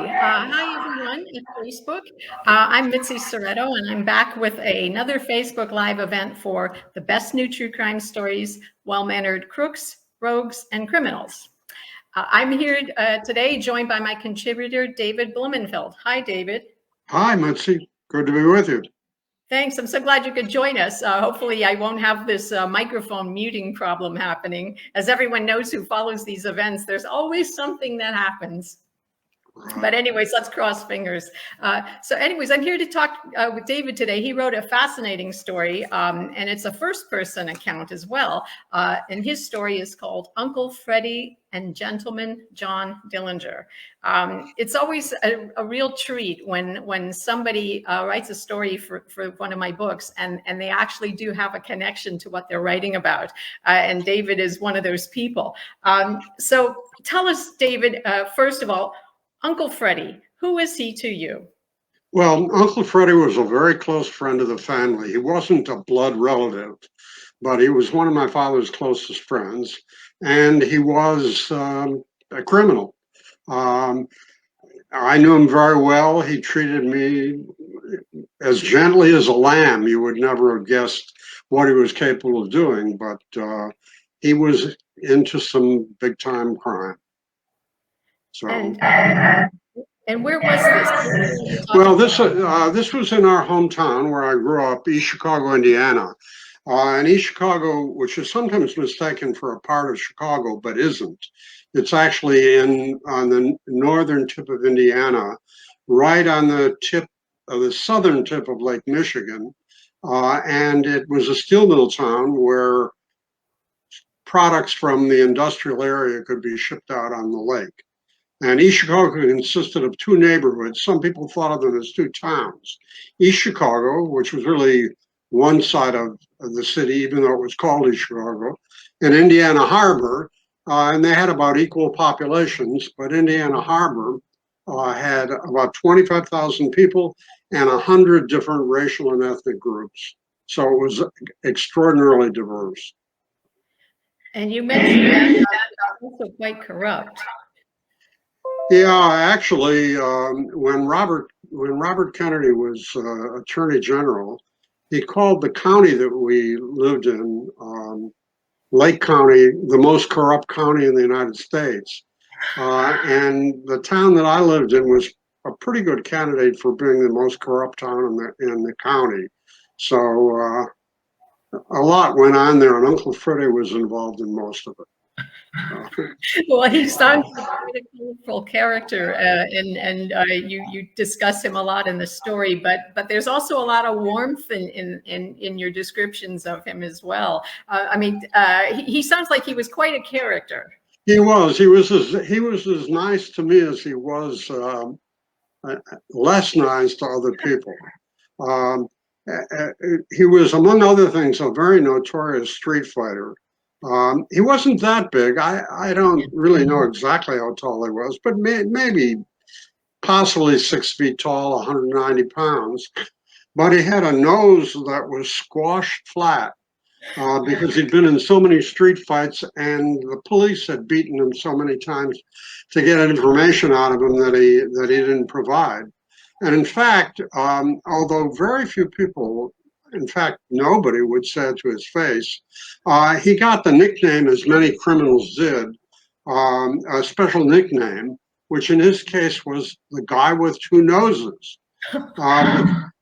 Hi everyone at Facebook. I'm Mitzi Szereto, and I'm back with another Facebook Live event for the best new true crime stories, well-mannered crooks, rogues, and criminals. I'm here today joined by my contributor, David Blumenfeld. Hi, David. Hi, Mitzi. Good to be with you. Thanks. I'm so glad you could join us. Hopefully I won't have this microphone muting problem happening. As everyone knows who follows these events, there's always something that happens. But anyways, let's cross fingers. So anyways, I'm here to talk with David today. He wrote a fascinating story, and it's a first-person account as well. And his story is called Uncle Freddie and Gentleman John Dillinger. It's always a real treat when somebody writes a story for one of my books, and they actually do have a connection to what they're writing about. And David is one of those people. So tell us, David, first of all, Uncle Freddie, who is he to you? Well, Uncle Freddie was a very close friend of the family. He wasn't a blood relative, but he was one of my father's closest friends, and he was a criminal. I knew him very well. He treated me as gently as a lamb. You would never have guessed what he was capable of doing, but he was into some big-time crime. So, and where was this? Well, this was in our hometown where I grew up, East Chicago, Indiana. And East Chicago, which is sometimes mistaken for a part of Chicago, but isn't. It's actually on the northern tip of Indiana, right on the tip of the southern tip of Lake Michigan. And it was a steel mill town where products from the industrial area could be shipped out on the lake. And East Chicago consisted of two neighborhoods. Some people thought of them as two towns. East Chicago, which was really one side of the city, even though it was called East Chicago, and Indiana Harbor, and they had about equal populations, but Indiana Harbor had about 25,000 people and 100 different racial and ethnic groups. So it was extraordinarily diverse. And you mentioned that also quite corrupt. Yeah, actually, when Robert Kennedy was Attorney General, he called the county that we lived in, Lake County, the most corrupt county in the United States. And the town that I lived in was a pretty good candidate for being the most corrupt town in the county. So a lot went on there, and Uncle Freddie was involved in most of it. Well, he sounds like a colorful character, and you discuss him a lot in the story. But there's also a lot of warmth in your descriptions of him as well. I mean, he sounds like he was quite a character. He was. He was as nice to me as he was less nice to other people. He was, among other things, a very notorious street fighter. He wasn't that big. I don't really know exactly how tall he was, but maybe possibly 6 feet tall, 190 pounds. But he had a nose that was squashed flat because he'd been in so many street fights, and the police had beaten him so many times to get information out of him that he didn't provide. And in fact, although very few people, in fact, nobody would say it to his face, he got the nickname, as many criminals did, a special nickname, which in his case was the guy with two noses.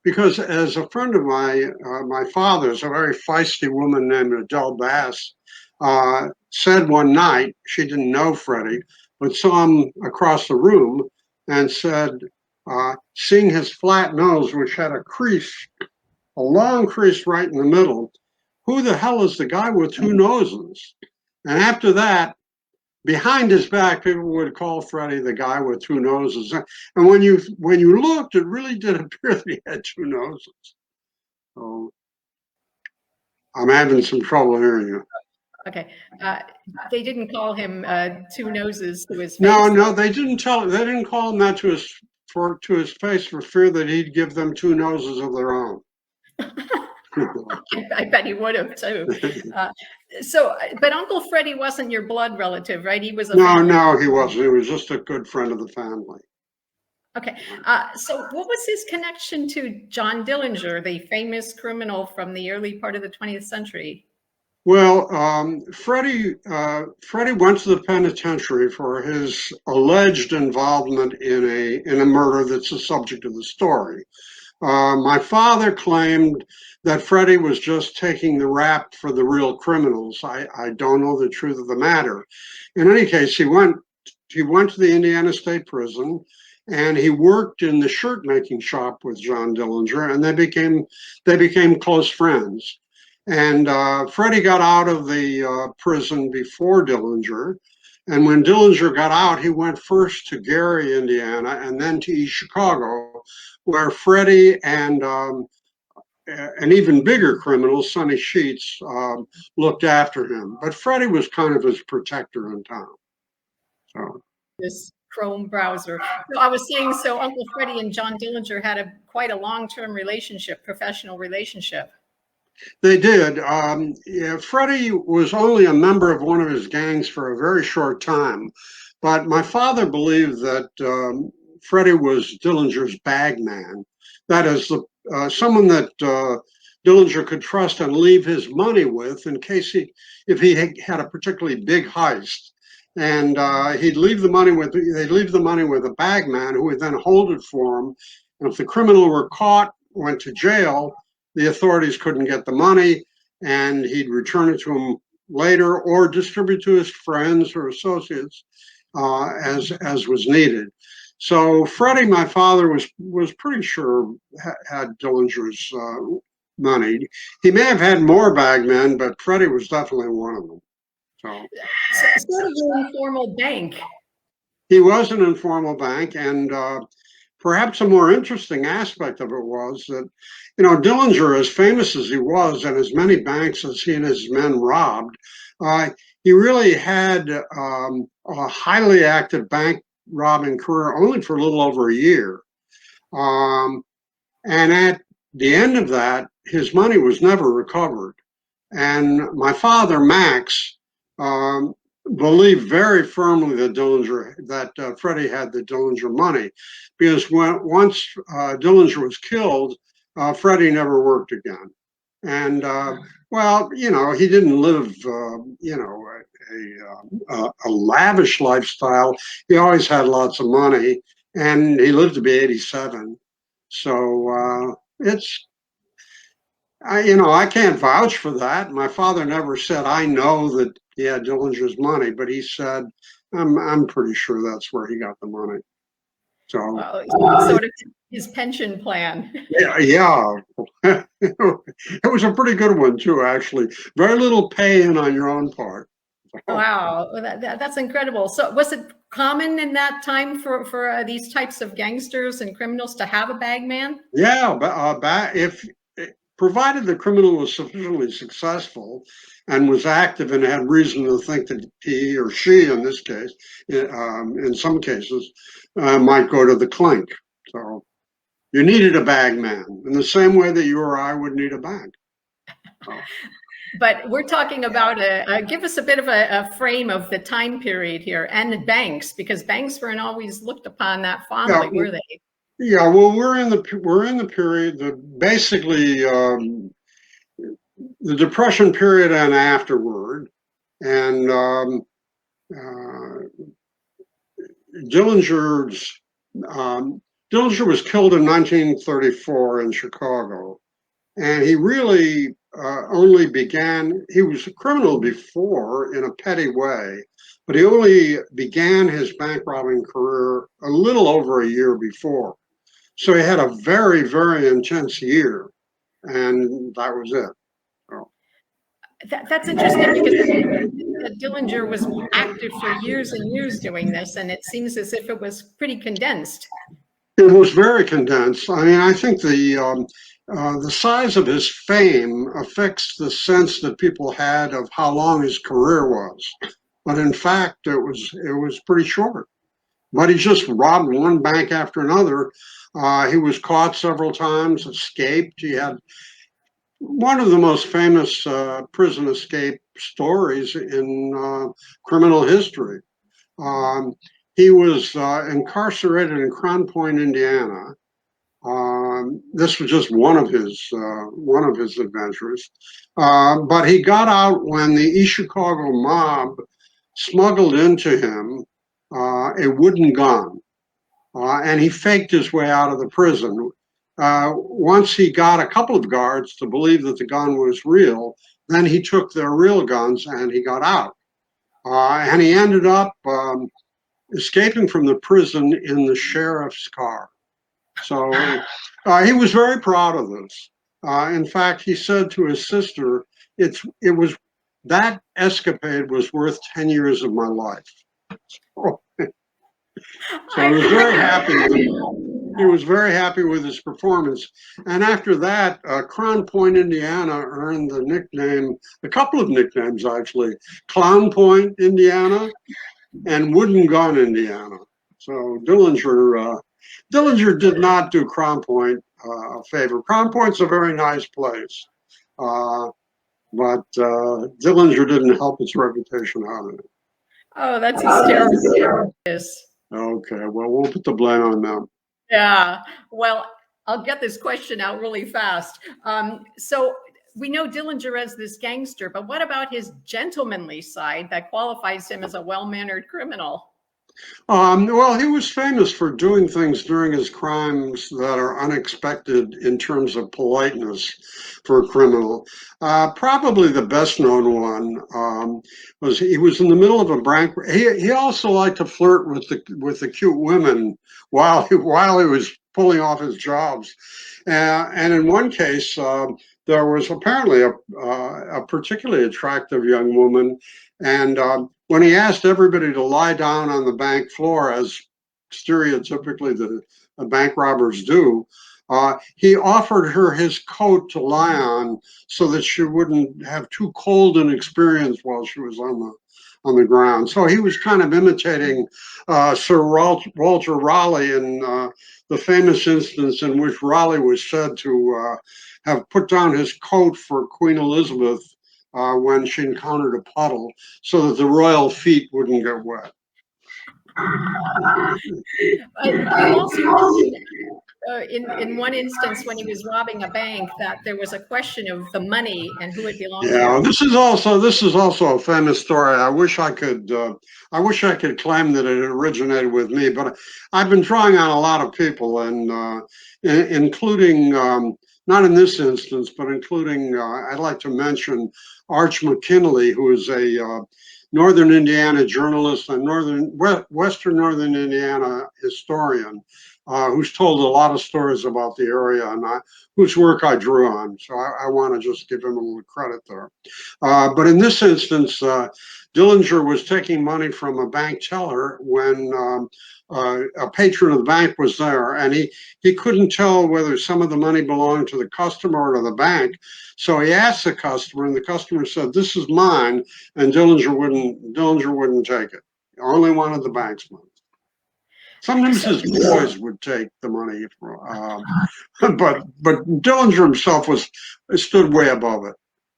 Because as a friend of my father's, a very feisty woman named Adele Bass, said one night, she didn't know Freddie, but saw him across the room and said, seeing his flat nose, which had a crease, a long crease right in the middle, who the hell is the guy with two noses? And after that, behind his back, people would call Freddie the guy with two noses. And when you looked, it really did appear that he had two noses. So I'm having some trouble hearing you. Okay, they didn't call him two noses to his face. No, they didn't call him that to his face for fear that he'd give them two noses of their own. I bet he would have too. But Uncle Freddie wasn't your blood relative, right? He was No, he wasn't. He was just a good friend of the family. Okay. So what was his connection to John Dillinger, the famous criminal from the early part of the 20th century? Well, Freddie went to the penitentiary for his alleged involvement in a murder that's the subject of the story. My father claimed that Freddie was just taking the rap for the real criminals. I don't know the truth of the matter. In any case, he went to the Indiana State Prison, and he worked in the shirt making shop with John Dillinger, and they became close friends. And Freddie got out of the prison before Dillinger. And when Dillinger got out, he went first to Gary, Indiana, and then to East Chicago, where Freddie and an even bigger criminal, Sonny Sheets, looked after him. But Freddie was kind of his protector in town. So This Chrome browser. So I was saying, so Uncle Freddie and John Dillinger had quite a long-term relationship, professional relationship. they did. Yeah, Freddie was only a member of one of his gangs for a very short time, but my father believed that Freddie was Dillinger's bag man. That is, someone that Dillinger could trust and leave his money with in case if he had a particularly big heist. And they'd leave the money with a bag man who would then hold it for him. And if the criminal were caught, went to jail, the authorities couldn't get the money, and he'd return it to him later or distribute to his friends or associates as was needed. So Freddie, my father, was pretty sure had Dillinger's money. He may have had more bagmen, but Freddie was definitely one of them. So sort of an informal bank. He was an informal bank, and perhaps a more interesting aspect of it was that, Dillinger, as famous as he was, and as many banks as he and his men robbed, he really had a highly active bank robbing career only for a little over a year. And at the end of that, his money was never recovered. And my father, Max, believed very firmly that Freddie had the Dillinger money, because once Dillinger was killed, Freddie never worked again. And he didn't live, a lavish lifestyle. He always had lots of money, and he lived to be 87. So I can't vouch for that. My father never said, I know that he had Dillinger's money, but he said, I'm pretty sure that's where he got the money. So sort of his pension plan. Yeah. It was a pretty good one too, actually. Very little pay in on your own part. Wow, that's incredible. So was it common in that time for these types of gangsters and criminals to have a bagman? Yeah, but if provided the criminal was sufficiently successful and was active and had reason to think that he or she, in this case, in some cases, might go to the clink. So you needed a bag man in the same way that you or I would need a bag. So. But we're talking about give us a bit of a frame of the time period here, and the banks, because banks weren't always looked upon that fondly, were they? Yeah, well, we're in the period that basically the Depression period and afterward, and Dillinger was killed in 1934 in Chicago, and he really he was a criminal before in a petty way, but he only began his bank robbing career a little over a year before. So he had a very, very intense year, and that was it. So. That's interesting, because Dillinger was active for years and years doing this, and it seems as if it was pretty condensed. It was very condensed. I mean, I think the size of his fame affects the sense that people had of how long his career was. But in fact, it was pretty short. But he just robbed one bank after another. He was caught several times, escaped. He had one of the most famous prison escape stories in criminal history. He was incarcerated in Crown Point, Indiana. This was just one of his adventures, but he got out when the East Chicago mob smuggled into him a wooden gun, and he faked his way out of the prison. Once he got a couple of guards to believe that the gun was real, then he took their real guns and he got out. And he ended up escaping from the prison in the sheriff's car. So he was very proud of this. In fact, he said to his sister, that escapade was worth 10 years of my life. So he was very happy. He was very happy with his performance. And after that, Crown Point, Indiana earned the nickname, a couple of nicknames actually, Clown Point, Indiana, and Wooden Gun, Indiana. So Dillinger did not do Crown Point a favor. Crown Point's a very nice place, but Dillinger didn't help its reputation out of it. Oh, that's hysterical. Okay, well, we'll put the blame on them. Yeah, well, I'll get this question out really fast. So we know Dillinger as this gangster, but what about his gentlemanly side that qualifies him as a well-mannered criminal? Well, he was famous for doing things during his crimes that are unexpected in terms of politeness for a criminal. Probably the best known one was he was in the middle of a bank. He also liked to flirt with the cute women while he was pulling off his jobs. And in one case, there was apparently a particularly attractive young woman, and when he asked everybody to lie down on the bank floor, as stereotypically the bank robbers do, he offered her his coat to lie on so that she wouldn't have too cold an experience while she was on the ground. So he was kind of imitating Sir Walter Raleigh in the famous instance in which Raleigh was said to have put down his coat for Queen Elizabeth when she encountered a puddle so that the royal feet wouldn't get wet. You also mentioned in one instance when he was robbing a bank that there was a question of the money and who it belonged to. This is also a famous story. I wish I could claim that it originated with me, but I've been drawing on a lot of people, and including not in this instance, but including I'd like to mention Arch McKinley, who is a Northern Indiana journalist and Western Northern Indiana historian, who's told a lot of stories about the area and whose work I drew on. So I want to just give him a little credit there. But in this instance, Dillinger was taking money from a bank teller when a patron of the bank was there, and he couldn't tell whether some of the money belonged to the customer or to the bank. So he asked the customer, and the customer said, "This is mine," and Dillinger wouldn't take it. He only wanted the bank's money. Sometimes his boys would take the money, but Dillinger himself stood way above it.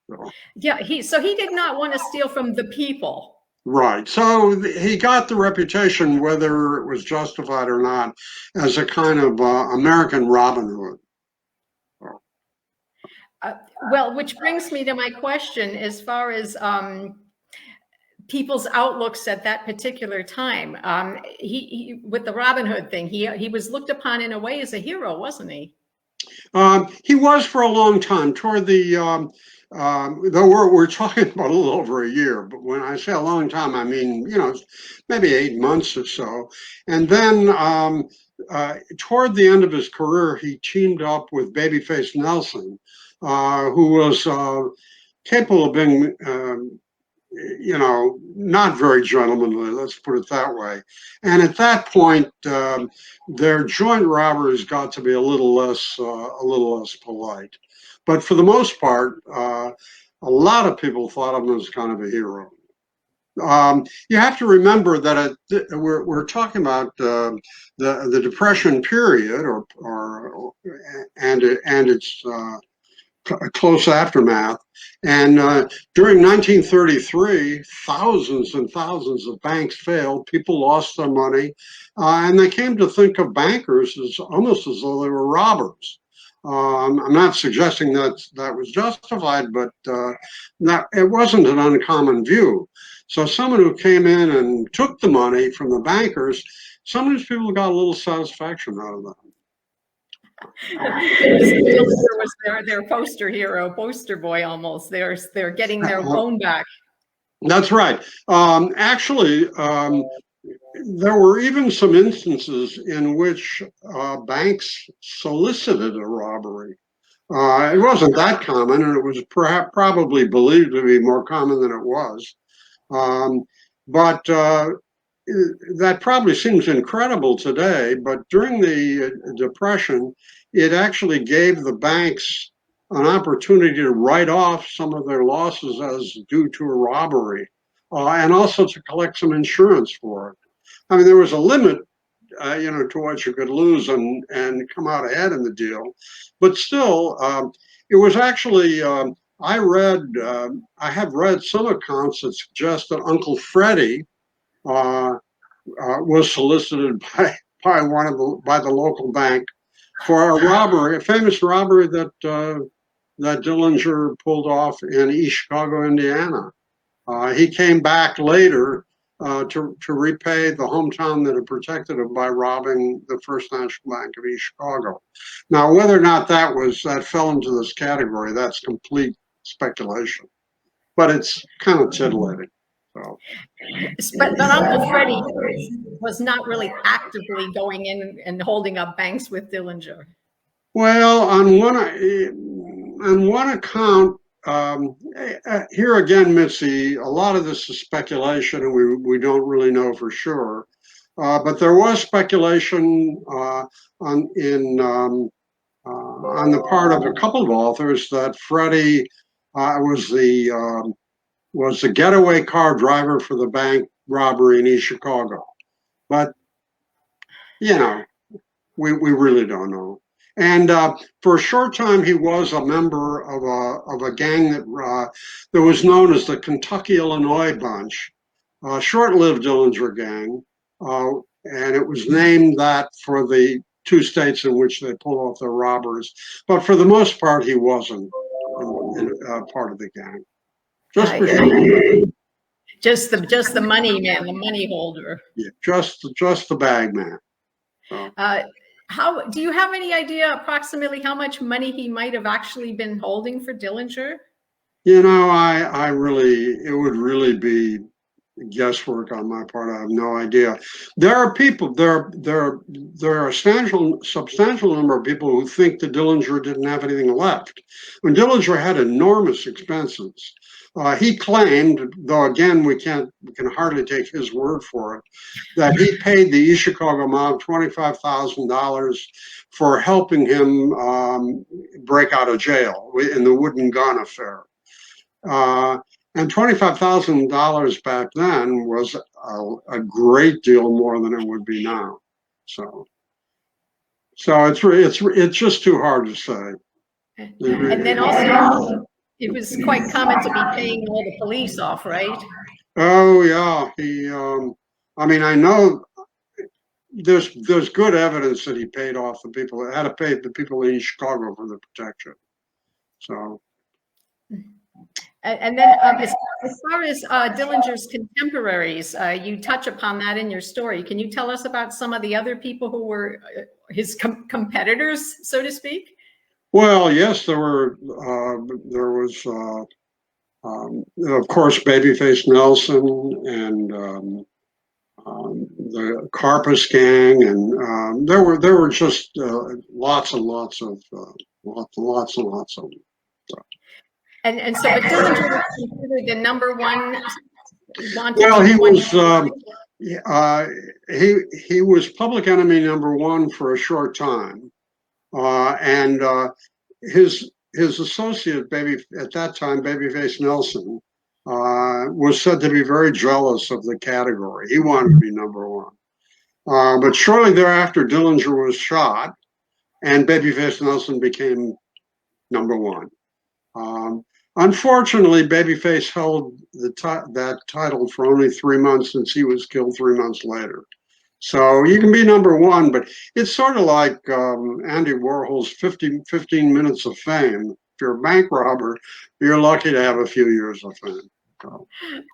So. Yeah, he did not want to steal from the people. Right. So he got the reputation, whether it was justified or not, as a kind of American Robin Hood. Well, which brings me to my question as far as people's outlooks at that particular time. He with the Robin Hood thing, he was looked upon in a way as a hero, wasn't he? He was for a long time. Toward the though we're talking about a little over a year, but when I say a long time, I mean maybe 8 months or so. And then toward the end of his career, he teamed up with Babyface Nelson, who was capable of being not very gentlemanly, let's put it that way. And at that point, their joint robberies got to be a little less polite. But for the most part, a lot of people thought of him as kind of a hero. You have to remember that we're talking about the Depression period, and its close aftermath. And during 1933, thousands and thousands of banks failed. People lost their money, and they came to think of bankers as almost as though they were robbers. I'm not suggesting that that was justified, but that it wasn't an uncommon view. So someone who came in and took the money from the bankers, some of these people got a little satisfaction out of that. Dillinger was their poster hero, poster boy almost. They're getting their loan back. That's right. Actually, there were even some instances in which banks solicited a robbery. It wasn't that common, and it was probably believed to be more common than it was. But that probably seems incredible today, but during the Depression, it actually gave the banks an opportunity to write off some of their losses as due to a robbery, and also to collect some insurance for it. I mean, there was a limit, to what you could lose and come out ahead in the deal, but still, it was actually. I have read some accounts that suggest that Uncle Freddie was solicited by the local bank for a robbery, a famous robbery that Dillinger pulled off in East Chicago, Indiana. He came back later to repay the hometown that had protected him by robbing the First National Bank of East Chicago. Now, whether or not that fell into this category, that's complete speculation, but it's kind of titillating. So. But Uncle Freddie was not really actively going in and holding up banks with Dillinger. Well, on one account, here again, Mitzi, a lot of this is speculation, and we don't really know for sure. But there was speculation on the part of a couple of authors that Freddie was the getaway car driver for the bank robbery in East Chicago. But, we really don't know. And for a short time, he was a member of a gang that was known as the Kentucky-Illinois Bunch, a short-lived Dillinger gang. And it was named that for the two states in which they pulled off their robberies. But for the most part, he wasn't part of the gang. Just the money man, the money holder. Yeah, just the bag man. So. How do you have any idea approximately how much money he might have actually been holding for Dillinger? It would really be guesswork on my part. I have no idea. There are a substantial number of people who think that Dillinger didn't have anything left. When Dillinger had enormous expenses, he claimed, though again we can hardly take his word for it, that he paid the East Chicago mob $25,000 for helping him break out of jail in the wooden gun affair. And $25,000 back then was a great deal more than it would be now. So it's just too hard to say. And then also, it was quite common to be paying all the police off, right? Oh yeah, I know there's good evidence that he paid off the people that had to pay the people in Chicago for the protection. So. And then as far as Dillinger's contemporaries, you touch upon that in your story. Can you tell us about some of the other people who were his competitors, so to speak? Well, yes, there was, of course, Babyface Nelson and the Carpus gang, and there were just lots and lots of them. So. And so, but Dillinger was considered the number one wanted. Well, he was public enemy number one for a short time, and his associate at that time, Babyface Nelson, was said to be very jealous of the category. He wanted to be number one, but shortly thereafter, Dillinger was shot, and Babyface Nelson became number one. Unfortunately, Babyface held that title for only 3 months since he was killed 3 months later. So you can be number one, but it's sort of like Andy Warhol's 15 minutes of fame. If you're a bank robber, you're lucky to have a few years of fame. So.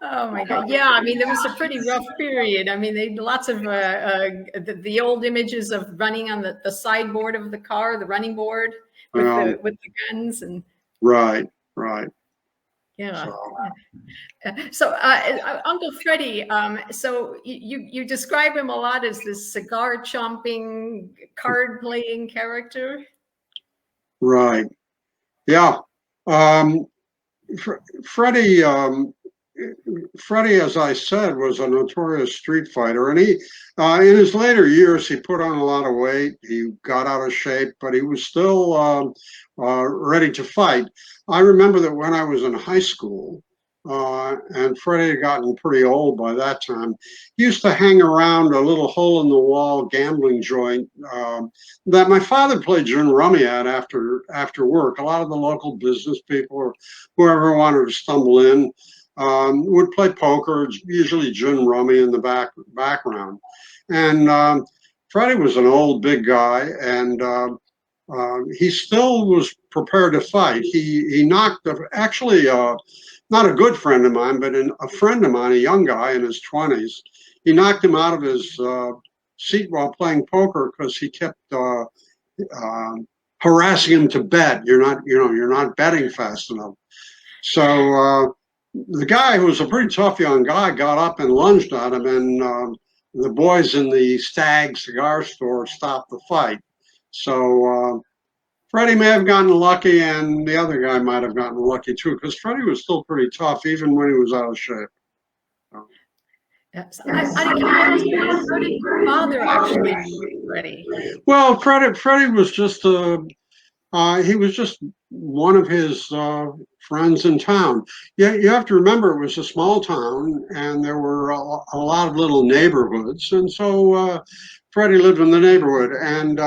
Oh my God! Yeah, I mean, there was a pretty rough period. I mean, they lots of the old images of running on the sideboard of the car, the running board with the guns and. Right, right. Yeah. So, Uncle Freddie, so you describe him a lot as this cigar chomping, card playing character. Right. Yeah. Freddie, as I said, was a notorious street fighter, and he, in his later years, he put on a lot of weight. He got out of shape, but he was still ready to fight. I remember that when I was in high school, and Freddie had gotten pretty old by that time, he used to hang around a little hole-in-the-wall gambling joint that my father played gin rummy at after work. A lot of the local business people or whoever wanted to stumble in would play poker, usually gin rummy in the background. And Freddie was an old big guy, and he still was prepared to fight. He knocked, actually, not a good friend of mine, but a friend of mine, a young guy in his 20s, he knocked him out of his seat while playing poker because he kept harassing him to bet. You're not betting fast enough. So the guy, who was a pretty tough young guy, got up and lunged at him, and the boys in the Stag cigar store stopped the fight. So Freddie may have gotten lucky, and the other guy might have gotten lucky too, because Freddie was still pretty tough, even when he was out of shape. Yes. How did your father actually meet Freddie? Well, Freddie was just he was just one of his friends in town. Yeah, you have to remember it was a small town, and there were a lot of little neighborhoods, and so Freddie lived in the neighborhood. And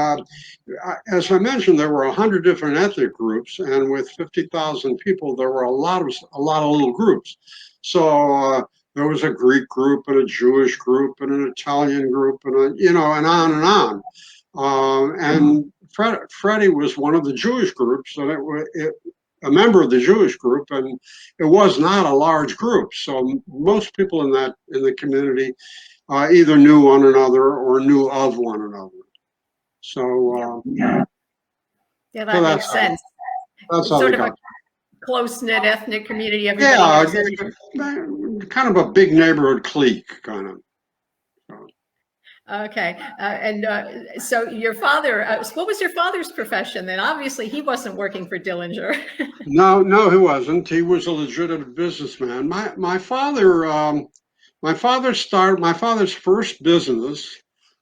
as I mentioned, there were 100 different ethnic groups, and with 50,000 people, there were a lot of little groups. So there was a Greek group and a Jewish group and an Italian group, and and on and on. And Freddie was one of the Jewish groups, and a member of the Jewish group, and it was not a large group. So most people in the community either knew one another or knew of one another. So yeah, that makes sense. That's sort of a close-knit ethnic community. Everybody kind of a big neighborhood clique, kind of. Okay, so your father, what was your father's profession then? Obviously, he wasn't working for Dillinger. No, he wasn't. He was a legitimate businessman. My father's first business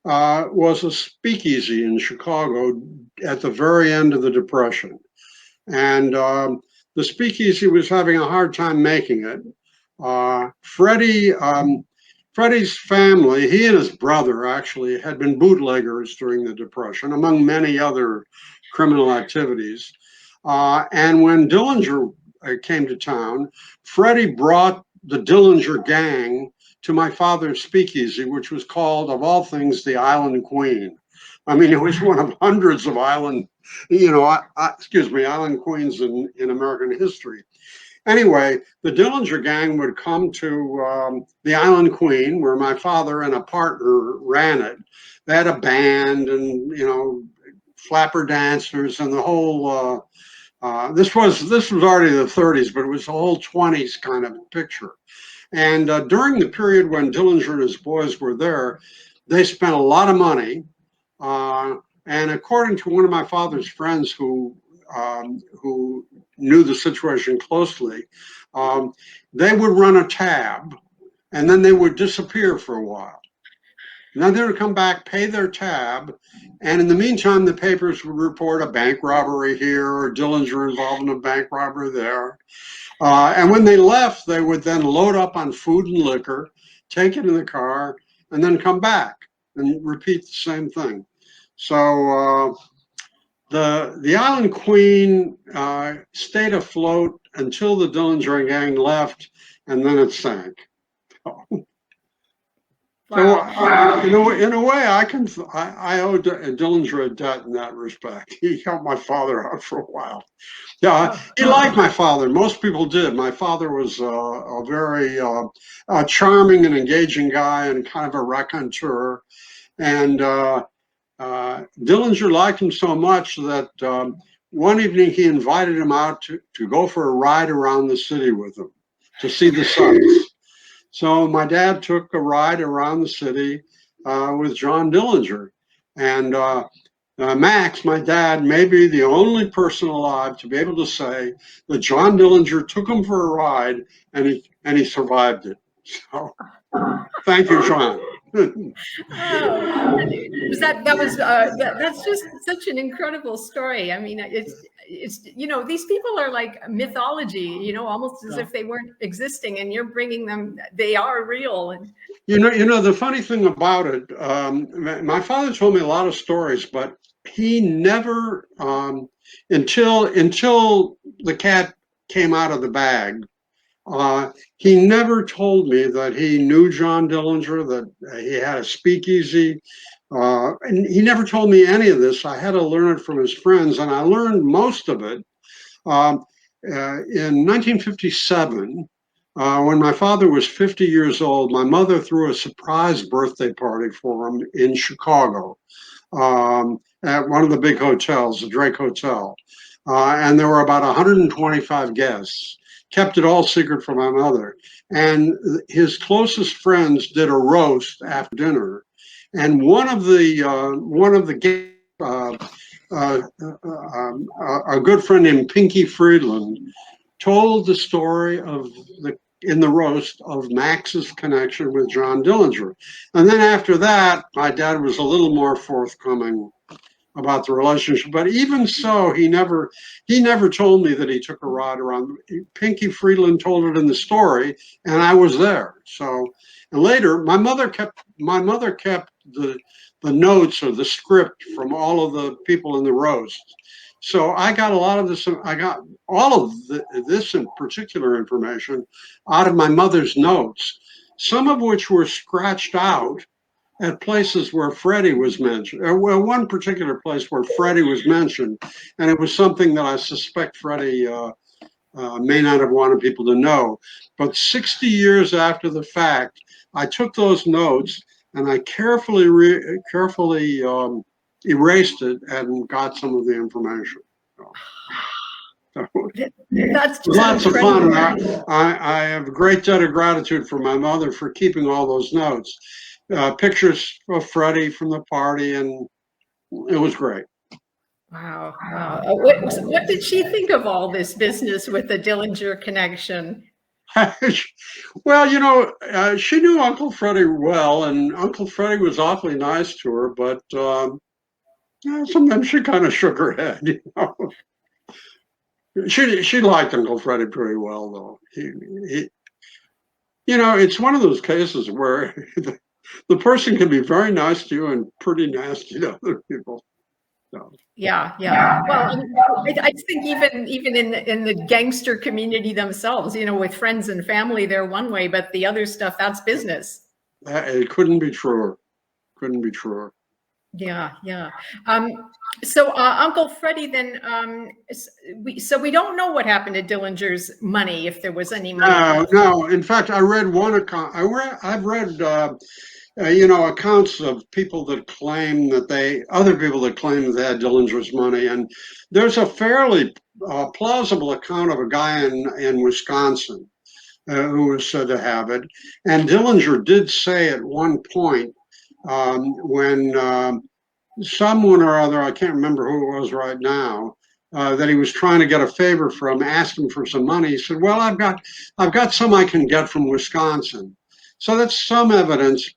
was a speakeasy in Chicago at the very end of the Depression, and the speakeasy was having a hard time making it. Freddie's family, he and his brother actually had been bootleggers during the Depression, among many other criminal activities. And when Dillinger came to town, Freddie brought the Dillinger gang to my father's speakeasy, which was called, of all things, the Island Queen. I mean, it was one of hundreds of island queens in American history. Anyway, the Dillinger gang would come to the Island Queen, where my father and a partner ran it. They had a band and, flapper dancers and the whole, this was already the 30s, but it was the whole 20s kind of picture. And during the period when Dillinger and his boys were there, they spent a lot of money. And according to one of my father's friends who knew the situation closely, they would run a tab, and then they would disappear for a while. And then they would come back, pay their tab, and in the meantime, the papers would report a bank robbery here or Dillinger involved in a bank robbery there. And when they left, they would then load up on food and liquor, take it in the car, and then come back and repeat the same thing. So the Island Queen stayed afloat until the Dillinger gang left, and then it sank. Wow. So, in a way, I owe Dillinger a debt in that respect. He helped my father out for a while. Yeah, he liked my father. Most people did. My father was a very charming and engaging guy, and kind of a raconteur. And Dillinger liked him so much that one evening he invited him out to go for a ride around the city with him to see the sights. So my dad took a ride around the city with John Dillinger. And Max, my dad, may be the only person alive to be able to say that John Dillinger took him for a ride and he survived it. So thank you, John. That's just such an incredible story. I mean, it's these people are like mythology, almost as if they weren't existing, and you're bringing them. They are real. And the funny thing about it, my father told me a lot of stories, but he never, until the cat came out of the bag, he never told me that he knew John Dillinger, that he had a speakeasy. And he never told me any of this. I had to learn it from his friends, and I learned most of it in 1957. When my father was 50 years old, my mother threw a surprise birthday party for him in Chicago at one of the big hotels, the Drake Hotel. And there were about 125 guests. Kept it all secret from my mother. And his closest friends did a roast after dinner. And one of the guests, a good friend named Pinky Friedland, told the story in the roast of Max's connection with John Dillinger. And then after that, my dad was a little more forthcoming about the relationship. But even so, he never told me that he took a ride around. Pinky Friedland told it in the story, and I was there. So, and later, my mother kept the notes or the script from all of the people in the roast. So I got a lot of this. I got all of this in particular information out of my mother's notes, some of which were scratched out at places where Freddie was mentioned. Well, one particular place where Freddie was mentioned, and it was something that I suspect Freddie may not have wanted people to know. But 60 years after the fact, I took those notes and I carefully erased it and got some of the information. So, that's just lots of fun. incredible. I have a great debt of gratitude for my mother for keeping all those notes. Pictures of Freddie from the party, and it was great. Wow. What did she think of all this business with the Dillinger connection? Well, she knew Uncle Freddie well, and Uncle Freddie was awfully nice to her, but sometimes she kind of shook her head. She liked Uncle Freddie pretty well, though. It's one of those cases where the person can be very nice to you and pretty nasty to other people. So. Yeah. Well, I think even in the gangster community themselves, with friends and family, they're one way, but the other stuff, that's business. It couldn't be truer. Couldn't be truer. Yeah. So Uncle Freddie, then, so we don't know what happened to Dillinger's money, if there was any money. No. In fact, I read one account. I've read accounts of people that claim other people that claim they had Dillinger's money, and there's a fairly plausible account of a guy in Wisconsin who was said to have it. And Dillinger did say at one point when someone or other, I can't remember who it was right now, that he was trying to get a favor from, asking for some money. He said, "Well, I've got some I can get from Wisconsin." So that's some evidence.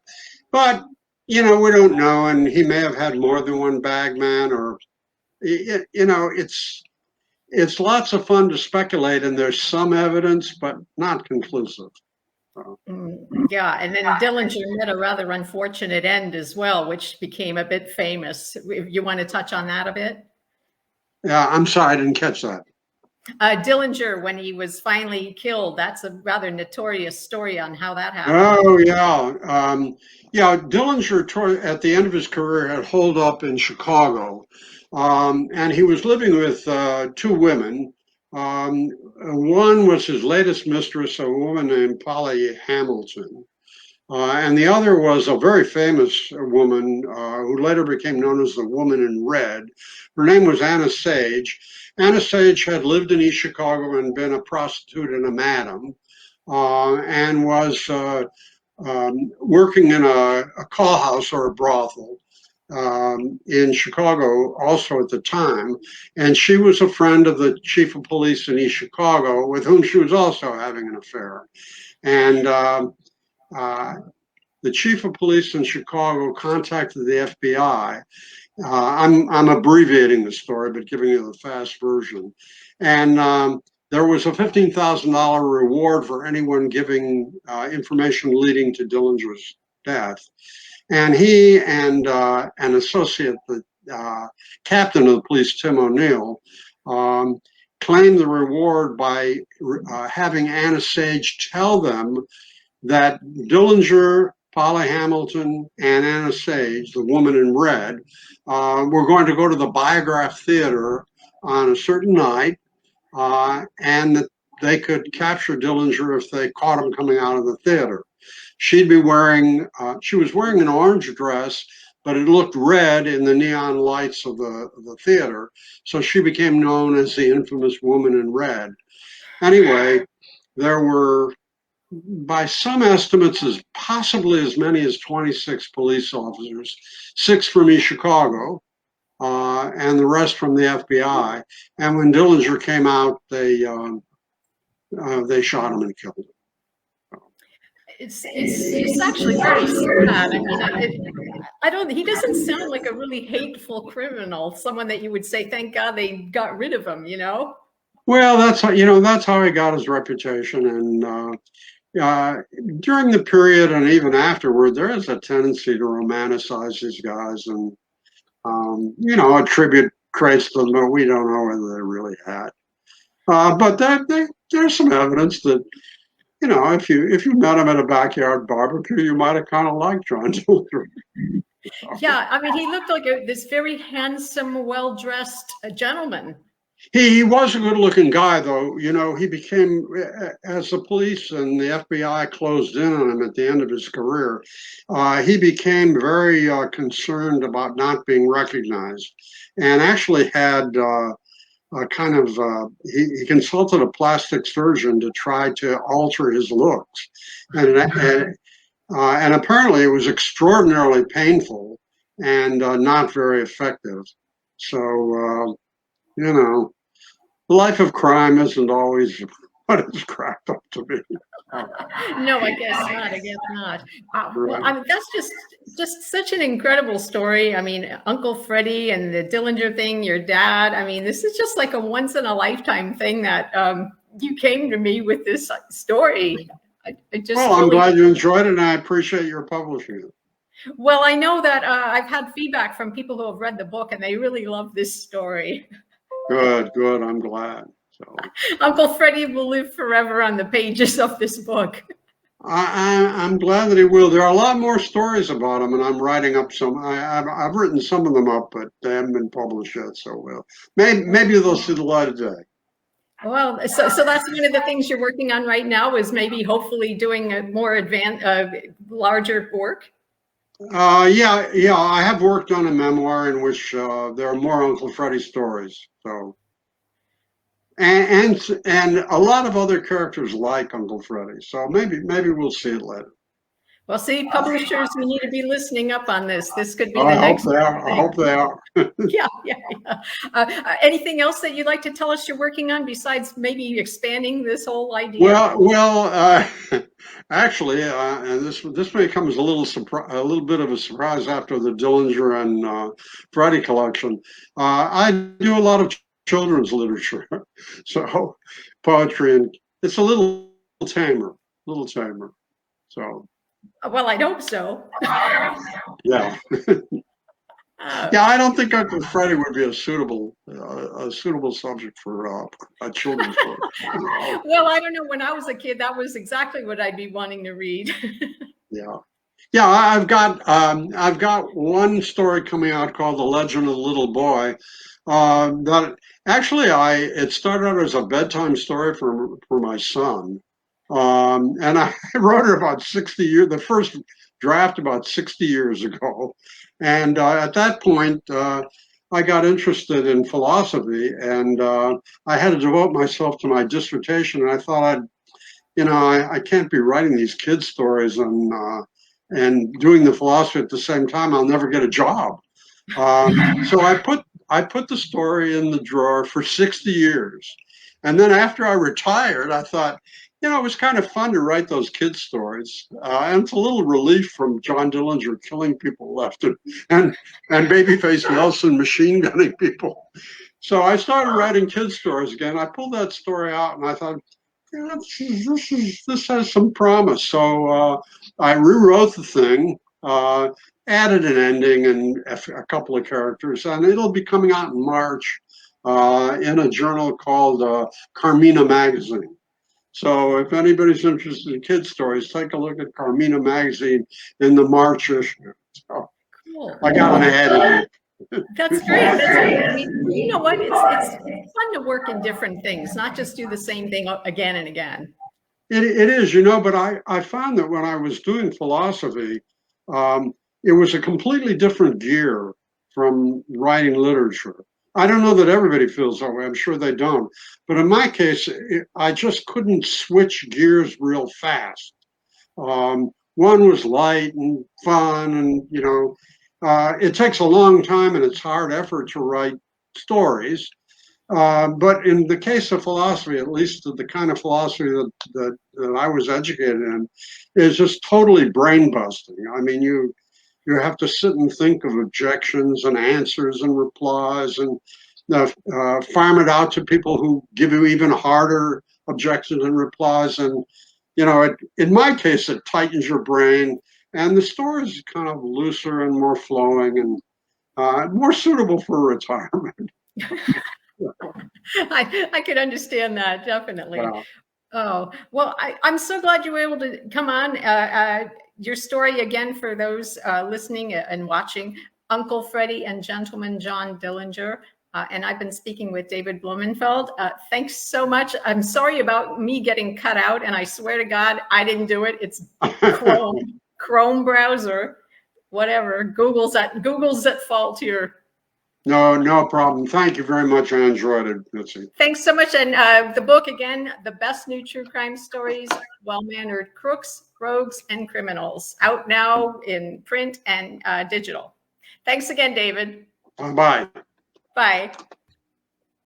But, we don't know, and he may have had more than one bag man, or, it's lots of fun to speculate, and there's some evidence, but not conclusive. Yeah, and then Dillinger met a rather unfortunate end as well, which became a bit famous. You want to touch on that a bit? Yeah, I'm sorry, I didn't catch that. Dillinger, when he was finally killed, that's a rather notorious story on how that happened. Oh yeah, yeah. Dillinger, at the end of his career, had holed up in Chicago, and he was living with two women. One was his latest mistress, a woman named Polly Hamilton, and the other was a very famous woman who later became known as the Woman in Red. Her name was Anna Sage. Anna Sage had lived in East Chicago and been a prostitute and a madam, and was working in a call house or a brothel in Chicago also at the time. And she was a friend of the chief of police in East Chicago, with whom she was also having an affair. And uh, the chief of police in Chicago contacted the FBI. I'm abbreviating the story, but giving you the fast version. And there was a $15,000 reward for anyone giving information leading to Dillinger's death. And he and an associate, the captain of the police, Tim O'Neill, claimed the reward by having Anna Sage tell them that Dillinger, Polly Hamilton, and Anna Sage, the Woman in Red, were going to go to the Biograph Theater on a certain night, and that they could capture Dillinger if they caught him coming out of the theater. She was wearing an orange dress, but it looked red in the neon lights of the theater. So she became known as the infamous Woman in Red. Anyway, there were, by some estimates, possibly as many as 26 police officers, 6 from East Chicago, and the rest from the FBI. And when Dillinger came out, they shot him and killed him. It's actually very sad. I mean, he doesn't sound like a really hateful criminal, someone that you would say, thank God they got rid of him, Well, that's how, that's how he got his reputation. And during the period and even afterward, there is a tendency to romanticize these guys and, attribute traits to them that we don't know whether they really had. But there's some evidence that, if you met him at a backyard barbecue, you might have kind of liked John Dillinger. Yeah, I mean, he looked like this very handsome, well-dressed gentleman. He was a good-looking guy, though. He became, as the police and the FBI closed in on him at the end of his career, he became very concerned about not being recognized, and actually had he consulted a plastic surgeon to try to alter his looks, and apparently it was extraordinarily painful and not very effective. So. The life of crime isn't always what it's cracked up to be. No, I guess not. Well, I mean, that's just such an incredible story. I mean, Uncle Freddie and the Dillinger thing, your dad. I mean, this is just like a once in a lifetime thing that you came to me with this story. I'm glad you enjoyed it, and I appreciate your publishing it. Well, I know that I've had feedback from people who have read the book, and they really love this story. Good. I'm glad. So Uncle Freddie will live forever on the pages of this book. I'm glad that he will. There are a lot more stories about him, and I'm writing up some. I've written some of them up, but they haven't been published yet. So maybe they'll see the light of day. Well, so that's one of the things you're working on right now, is maybe hopefully doing a more advanced, larger work. Yeah. I have worked on a memoir in which there are more Uncle Freddie stories. So, and a lot of other characters like Uncle Freddie. So maybe we'll see it later. Well, see, publishers, we need to be listening up on this. This could be the next. I hope they are. Yeah. Anything else that you'd like to tell us you're working on besides maybe expanding this whole idea? Well, actually, and this may come as a little bit of a surprise after the Dillinger and Freddie collection. I do a lot of children's literature, so poetry, and it's a little tamer. So. Well, I hope so. Yeah. Yeah, I don't think Uncle Freddie would be a suitable subject for a children's book. Well, I don't know. When I was a kid, that was exactly what I'd be wanting to read. Yeah. Yeah, I've got one story coming out called The Legend of the Little Boy. That actually it started out as a bedtime story for my son. And I wrote it about 60 years, the first draft about 60 years ago. And at that point, I got interested in philosophy, and I had to devote myself to my dissertation. And I thought I can't be writing these kids stories and doing the philosophy at the same time. I'll never get a job. So I put the story in the drawer for 60 years. And then after I retired, I thought, it was kind of fun to write those kids stories. And it's a little relief from John Dillinger killing people left and Babyface Nelson machine gunning people. So I started writing kids stories again. I pulled that story out and I thought, this has some promise. So I rewrote the thing, added an ending and a couple of characters, and it'll be coming out in March in a journal called Carmina Magazine. So if anybody's interested in kids' stories, take a look at Carmina Magazine in the March issue. So Cool. I got an ad in. That's great. That's great. I mean, you know what? It's fun to work in different things, not just do the same thing again and again. It is, but I found that when I was doing philosophy, it was a completely different gear from writing literature. I don't know that everybody feels that way. I'm sure they don't. But in my case, I just couldn't switch gears real fast. One was light and fun, and it takes a long time and it's hard effort to write stories. But in the case of philosophy, at least the kind of philosophy that I was educated in, is just totally brain busting. I mean, you have to sit and think of objections and answers and replies and farm it out to people who give you even harder objections and replies. And, in my case, it tightens your brain, and the story is kind of looser and more flowing and more suitable for retirement. I could understand that, definitely. Wow. Oh, well, I'm so glad you were able to come on. Your story again, for those listening and watching, Uncle Freddie and Gentleman John Dillinger. And I've been speaking with David Blumenfeld. Thanks so much. I'm sorry about me getting cut out, and I swear to God, I didn't do it. It's Chrome browser, whatever. Google's at fault here. No problem. Thank you very much. I enjoyed it, Mitzi. Thanks so much. And the book, again, The Best New True Crime Stories, Well-Mannered Crooks, Rogues, and Criminals, out now in print and digital. Thanks again, David. Bye. Bye.